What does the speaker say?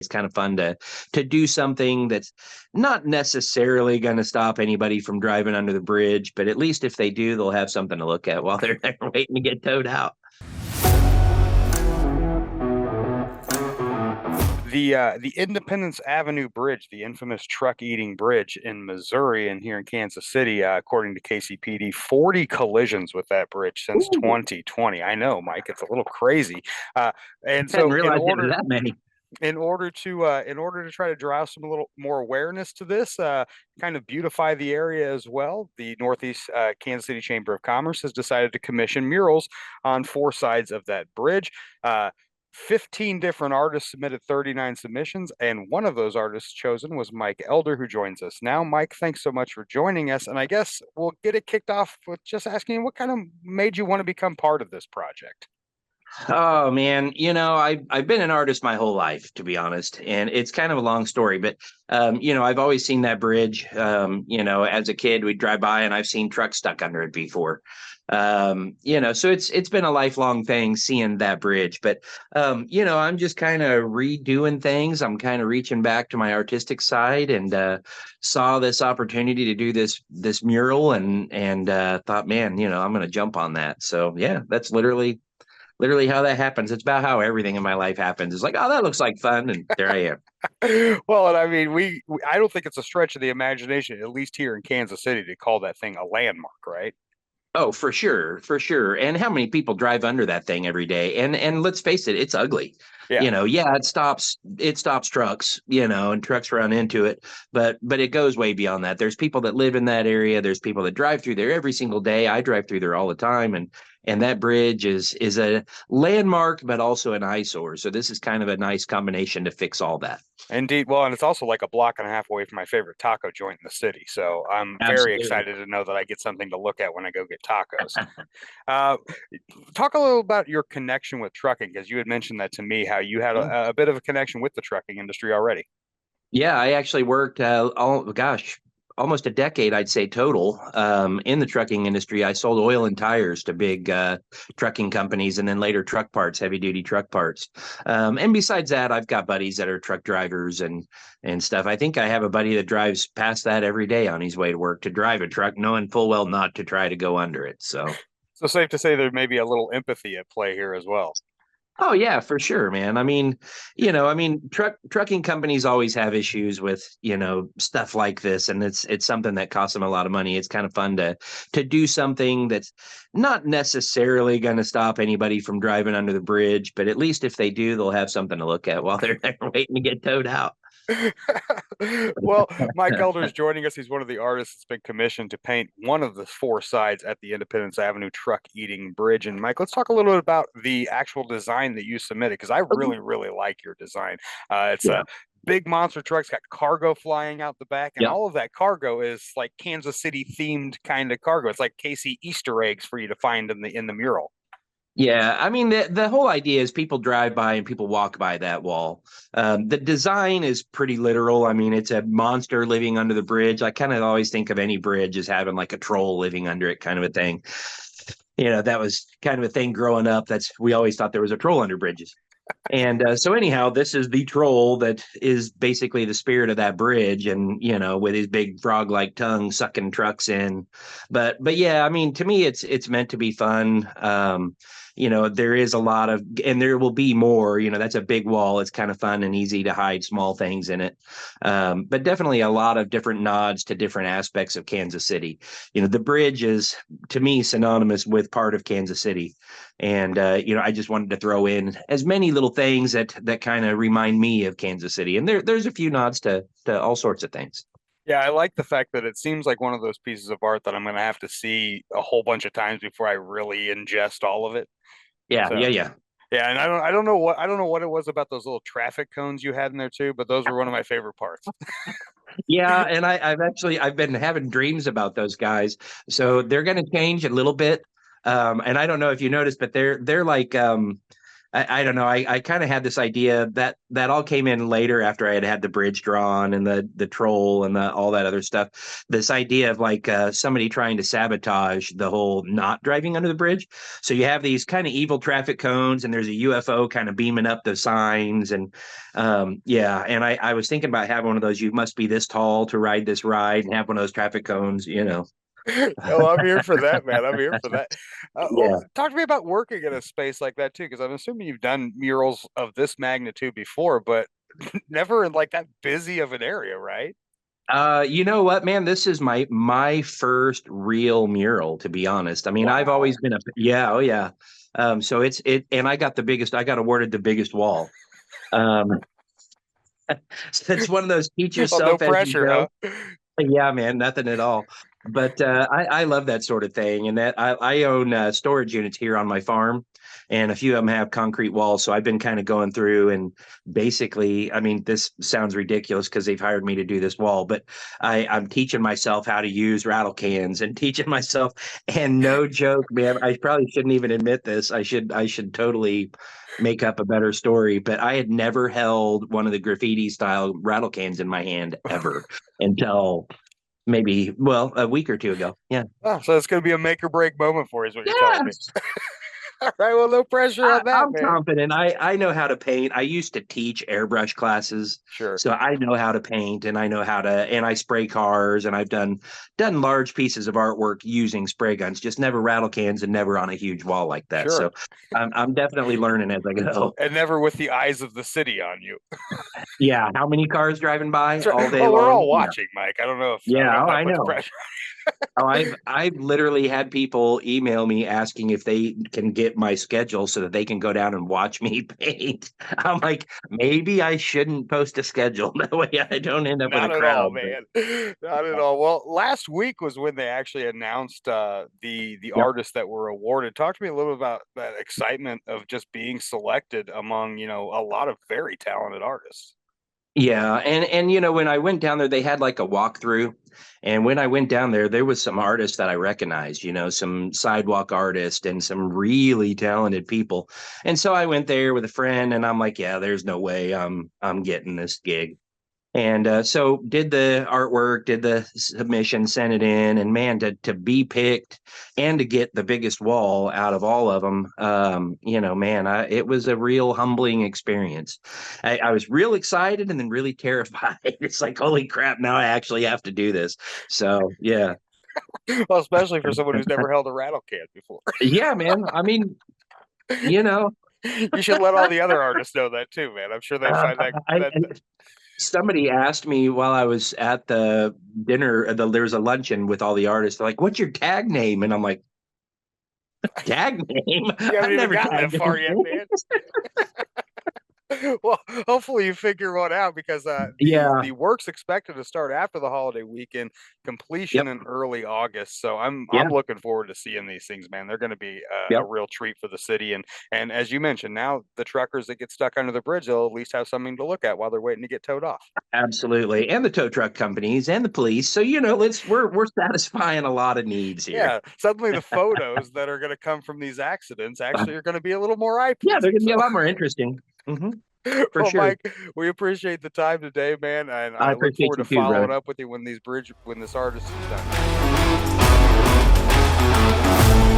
It's kind of fun to do something that's not necessarily going to stop anybody from driving under the bridge, but at least if they do, they'll have something to look at while they're there waiting to get towed out. The Independence Avenue Bridge, the infamous truck eating bridge in Missouri and here in Kansas City, according to KCPD, 40 collisions with that bridge since Ooh, 2020. I know, Mike, it's a little crazy. And I hadn't so realized it was that many. in order to try to draw some a little more awareness to this, kind of beautify the area as well, the Northeast Kansas City Chamber of Commerce has decided to commission murals on four sides of that bridge. 15 different artists submitted 39 submissions, and one of those artists chosen was Mike Elder, who joins us now. Mike, thanks so much for joining us. And I guess we'll get it kicked off with just asking you what kind of made you want to become part of this project? Oh man, I've been an artist my whole life, to be honest, and it's kind of a long story, but I've always seen that bridge. As a kid, we'd drive by, and I've seen trucks stuck under it before. So it's been a lifelong thing seeing that bridge. But I'm just kind of redoing things. I'm kind of reaching back to my artistic side, and saw this opportunity to do this mural, and thought, man, I'm going to jump on that. So yeah, that's literally how that happens. It's about how everything in my life happens. It's like, oh, that looks like fun, and there I am. Well, and I mean, I don't think it's a stretch of the imagination, at least here in Kansas City, to call that thing a landmark, right? Oh, for sure, for sure. And how many people drive under that thing every day? And let's face it, it's ugly. Yeah. Yeah, it stops trucks, and trucks run into it, but it goes way beyond that. There's people that live in that area. There's people that drive through there every single day. I drive through there all the time, and that bridge is a landmark, but also an eyesore. So this is kind of a nice combination to fix all that. Indeed. Well, and it's also like a block and a half away from my favorite taco joint in the city. So I'm very Absolutely. excited to know that I get something to look at when I go get tacos. Uh, Talk a little about your connection with trucking, because you had mentioned that to me, how you had a bit of a connection with the trucking industry already. Yeah, I actually worked almost a decade, I'd say total, in the trucking industry. I sold oil and tires to big trucking companies, and then later truck parts, heavy duty truck parts. And besides that, I've got buddies that are truck drivers and stuff. I think I have a buddy that drives past that every day on his way to work to drive a truck, knowing full well not to try to go under it. So. So safe to say there may be a little empathy at play here as well. Oh yeah, for sure, man. Trucking companies always have issues with, stuff like this, and it's something that costs them a lot of money. It's kind of fun to do something that's not necessarily going to stop anybody from driving under the bridge, but at least if they do, they'll have something to look at while they're there waiting to get towed out. Well, Mike Elder is joining us. He's one of the artists that's been commissioned to paint one of the four sides at the Independence Avenue truck eating bridge. And Mike, let's talk a little bit about the actual design that you submitted, because I really, really like your design. It's Yeah. a big monster truck. It's got cargo flying out the back, and Yeah. all of that cargo is like Kansas City themed kind of cargo. It's like KC Easter eggs for you to find in the mural. Yeah, I mean the whole idea is people drive by and people walk by that wall. The design is pretty literal. I mean, it's a monster living under the bridge. I kind of always think of any bridge as having like a troll living under it, kind of a thing. That was kind of a thing growing up. We always thought there was a troll under bridges. And so anyhow, this is the troll that is basically the spirit of that bridge, and with his big frog-like tongue sucking trucks in. But yeah, I mean, to me, it's meant to be fun. There is a lot of, and there will be more. That's a big wall. It's kind of fun and easy to hide small things in it. But definitely a lot of different nods to different aspects of Kansas City. The bridge is, to me, synonymous with part of Kansas City. And I just wanted to throw in as many little things that kind of remind me of Kansas City, and there's a few nods to all sorts of things. Yeah, I like the fact that it seems like one of those pieces of art that I'm going to have to see a whole bunch of times before I really ingest all of it. Yeah, So, yeah, yeah. yeah, and I don't know what it was about those little traffic cones you had in there too, but those were one of my favorite parts. Yeah, and I've been having dreams about those guys, so they're going to change a little bit. And I don't know if you noticed, but they're like I don't know. I kind of had this idea that that all came in later after I had had the bridge drawn and the troll and all that other stuff. This idea of like somebody trying to sabotage the whole not driving under the bridge. So you have these kind of evil traffic cones, and there's a UFO kind of beaming up the signs, and yeah. And I was thinking about having one of those. You must be this tall to ride this ride, and have one of those traffic cones. You know. Oh, I'm here for that, man. I'm here for that. Well, Yeah. talk to me about working in a space like that too, because I'm assuming you've done murals of this magnitude before, but never in like that busy of an area, right? You know what, man? This is my first real mural, to be honest. I mean, I've Wow. always been a yeah, oh yeah. So and I got the biggest, I got awarded the biggest wall. Um, so it's one of those teach Well, no yourself as you pressure, huh? go. Yeah, man, nothing at all. But I love that sort of thing, and that I own storage units here on my farm, and a few of them have concrete walls. So I've been kind of going through and basically, I mean, this sounds ridiculous because they've hired me to do this wall, but I'm teaching myself how to use rattle cans and teaching myself. And no joke, man, I probably shouldn't even admit this. I should totally make up a better story, but I had never held one of the graffiti style rattle cans in my hand ever until maybe, well, a week or two ago. Yeah. Oh, so it's going to be a make or break moment for you, is what you're telling me. Yes. All right. Well, no pressure on that, I'm man. confident. I know how to paint. I used to teach airbrush classes, Sure. so I know how to paint and I know how to and I spray cars and I've done large pieces of artwork using spray guns, just never rattle cans and never on a huge wall like that. Sure. So I'm definitely learning as I go. And never with the eyes of the city on you. Yeah, how many cars driving by Sure. all day Well, we're long? all Yeah. watching, Mike. I don't know Yeah, if oh, that I puts know. pressure. Oh, I've literally had people email me asking if they can get my schedule so that they can go down and watch me paint. I'm like, maybe I shouldn't post a schedule. That way I don't end up with a Not at all, crowd. But man. Not at all. Well, last week was when they actually announced the yep. artists that were awarded. Talk to me a little about that excitement of just being selected among, a lot of very talented artists. Yeah, and when I went down there, they had like a walkthrough, and when I went down there, there was some artists that I recognized, some sidewalk artists and some really talented people. And so I went there with a friend, and I'm like, yeah, there's no way I'm getting this gig. And so did the artwork, did the submission, sent it in, and man, to be picked and to get the biggest wall out of all of them, man, it was a real humbling experience. I was real excited and then really terrified. It's like, holy crap, now I actually have to do this. So yeah, Well, especially for someone who's never held a rattle can before. yeah, man. I mean, you know, You should let all the other artists know that too, man. I'm sure they uh, find that I, that somebody asked me while I was at the dinner, there was a luncheon with all the artists. They're like, "What's your tag name?" And I'm like, "Tag name? you haven't I've even never gotten that tagged far yet, anything." man. Well, hopefully you figure one out because the Yeah. the work's expected to start after the holiday weekend, completion Yep. in early August. So I'm Yeah. looking forward to seeing these things, man. They're going to be a Yep. real treat for the city, and as you mentioned, now the truckers that get stuck under the bridge, they'll at least have something to look at while they're waiting to get towed off. Absolutely. And the tow truck companies and the police. So we're satisfying a lot of needs here. Yeah, suddenly the photos that are going to come from these accidents actually are going to be a little more eye Yeah, they're pleasing. going to be So a lot more interesting. For well, sure. Mike, we appreciate the time today, man, and I I look appreciate forward to you too, following brother. up with you when this artist is done.